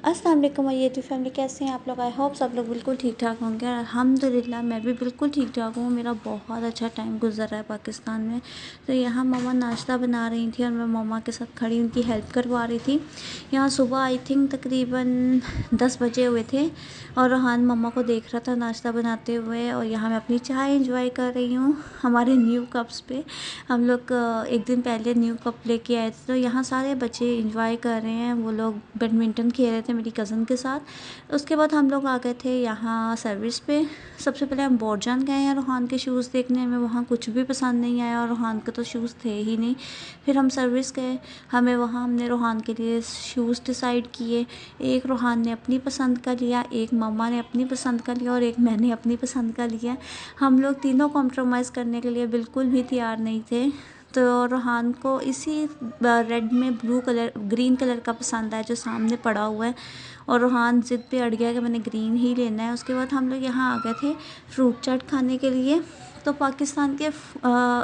अस्सलाम वालेकुम my YouTube family, कैसे हैं आप लोग। आई होप सब लोग बिल्कुल ठीक ठाक होंगे। अल्हम्दुलिल्लाह मैं भी बिल्कुल ठीक ठाक हूँ। मेरा बहुत अच्छा टाइम गुजर रहा है पाकिस्तान में। तो यहाँ मम्मा नाश्ता बना रही थी और मैं मम्मा के साथ खड़ी उनकी हेल्प करवा रही थी। यहाँ सुबह आई थिंक तकरीबन 10 बजे हुए थे और रोहान मम्मा को देख रहा था नाश्ता बनाते हुए, और यहाँ मैं अपनी चाय इंजॉय कर रही हूँ हमारे न्यू कप्स पे। हम लोग एक दिन पहले न्यू कप लेके आए थे, तो यहाँ सारे बच्चे इंजॉय कर रहे हैं। वो लोग बैडमिंटन खेल रहे थे मेरी कज़न के साथ। उसके बाद हम लोग आ गए थे यहाँ सर्विस पे। सबसे पहले हम बोरजान गए हैं रोहान के शूज़ देखने में, वहाँ कुछ भी पसंद नहीं आया और रोहान के तो शूज़ थे ही नहीं। फिर हम सर्विस गए, हमने रोहान के लिए शूज़ डिसाइड किए। एक रोहान ने अपनी पसंद का लिया, एक मम्मा ने अपनी पसंद का लिया और एक मैंने अपनी पसंद का लिया। हम लोग तीनों कॉम्प्रोमाइज़ करने के लिए बिल्कुल भी तैयार नहीं थे। तो रोहान को इसी रेड में ग्रीन कलर का पसंद आया जो सामने पड़ा हुआ है, और रोहान ज़िद पे अड़ गया कि मैंने ग्रीन ही लेना है। उसके बाद हम लोग यहाँ आ गए थे फ्रूट चाट खाने के लिए। तो पाकिस्तान के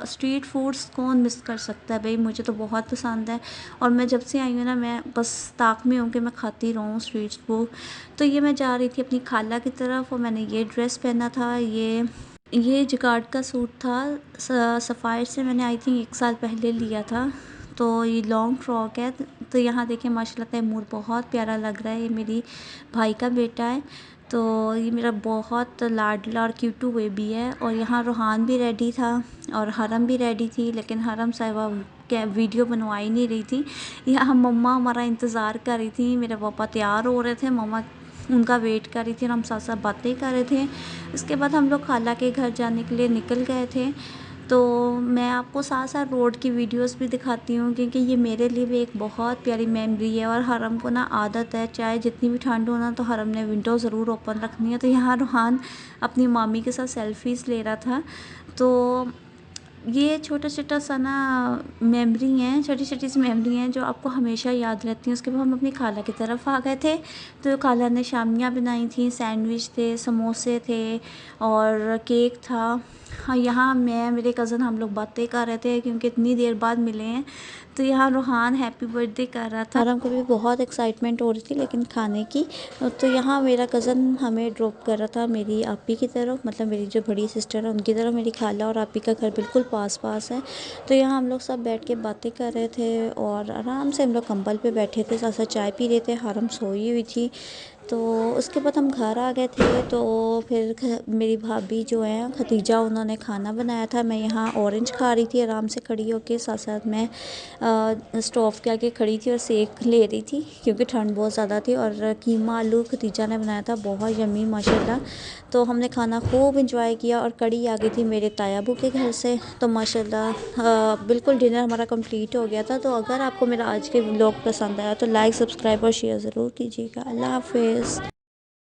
स्ट्रीट फूड्स कौन मिस कर सकता है भाई, मुझे तो बहुत पसंद है। और मैं जब से आई हूँ ना, मैं बस ताक में हूँ कि मैं खाती रहूँ स्ट्रीट फूड। तो ये मैं जा रही थी अपनी खाला की तरफ और मैंने ये ड्रेस पहना था। ये जिकार्ड का सूट था, सफ़ायर से मैंने आई थिंक 1 साल पहले लिया था। तो ये लॉन्ग फ्रॉक है। तो यहाँ देखिए माशाल्लाह तैमूर बहुत प्यारा लग रहा है। ये मेरी भाई का बेटा है, तो ये मेरा बहुत लाडला और क्यूटू बेबी है। और यहाँ रोहान भी रेडी था और हरम भी रेडी थी, लेकिन हरम साहिबा क्या वीडियो बनवाई नहीं रही थी। यहाँ मम्मा हमारा इंतज़ार कर रही थी, मेरे पापा तैयार हो रहे थे, मम्मा उनका वेट कर रही थी और हम साथ साथ बातें कर रहे थे। इसके बाद हम लोग खाला के घर जाने के लिए निकल गए थे। तो मैं आपको साथ साथ रोड की वीडियोस भी दिखाती हूँ, क्योंकि ये मेरे लिए भी एक बहुत प्यारी मेमोरी है। और हरम को ना आदत है, चाहे जितनी भी ठंड हो ना, तो हरम ने विंडो ज़रूर ओपन रखनी है। तो यहाँ रूहान अपनी मामी के साथ सेल्फीज़ ले रहा था। तो ये छोटा छोटा सा ना मेमोरी हैं, छोटी छोटी सी मेमोरी हैं जो आपको हमेशा याद रहती हैं। उसके बाद हम अपनी खाला की तरफ आ गए थे। तो खाला ने शामियाँ बनाई थी, सैंडविच थे, समोसे थे और केक था। हाँ, यहाँ मैं मेरे कज़न हम लोग बातें कर रहे थे क्योंकि इतनी देर बाद मिले हैं। तो यहाँ रूहान हैप्पी बर्थडे कर रहा था। आराम को भी बहुत एक्साइटमेंट हो रही थी लेकिन खाने की। तो यहाँ मेरा कज़न हमें ड्रॉप कर रहा था मेरी आपी की तरफ, मतलब मेरी जो बड़ी सिस्टर है उनकी तरफ। मेरी खाला और आपी का घर बिल्कुल पास पास है। तो यहाँ हम लोग सब बैठ के बातें कर रहे थे और आराम से हम लोग कंबल पे बैठे थे, साथ साथ चाय पी रहे थे। हरम सोई हुई थी। तो उसके बाद हम घर आ गए थे। तो फिर मेरी भाभी जो है खतीजा, उन्होंने खाना बनाया था। मैं यहाँ ऑरेंज खा रही थी आराम से खड़ी होके, साथ साथ मैं स्टोव के आगे खड़ी थी और सेक ले रही थी क्योंकि ठंड बहुत ज़्यादा थी। और कीमा आलू खतीजा ने बनाया था, बहुत यम्मी माशाल्लाह। तो हमने खाना खूब इंजॉय किया और कड़ी आ गई थी मेरे तायाबू के घर से। तो माशाल्लाह बिल्कुल डिनर हमारा कंप्लीट हो गया था। तो अगर आपको मेरा आज के व्लॉग पसंद आया तो लाइक, सब्सक्राइब और शेयर ज़रूर कीजिएगा। अल्लाह हाफ़िज़।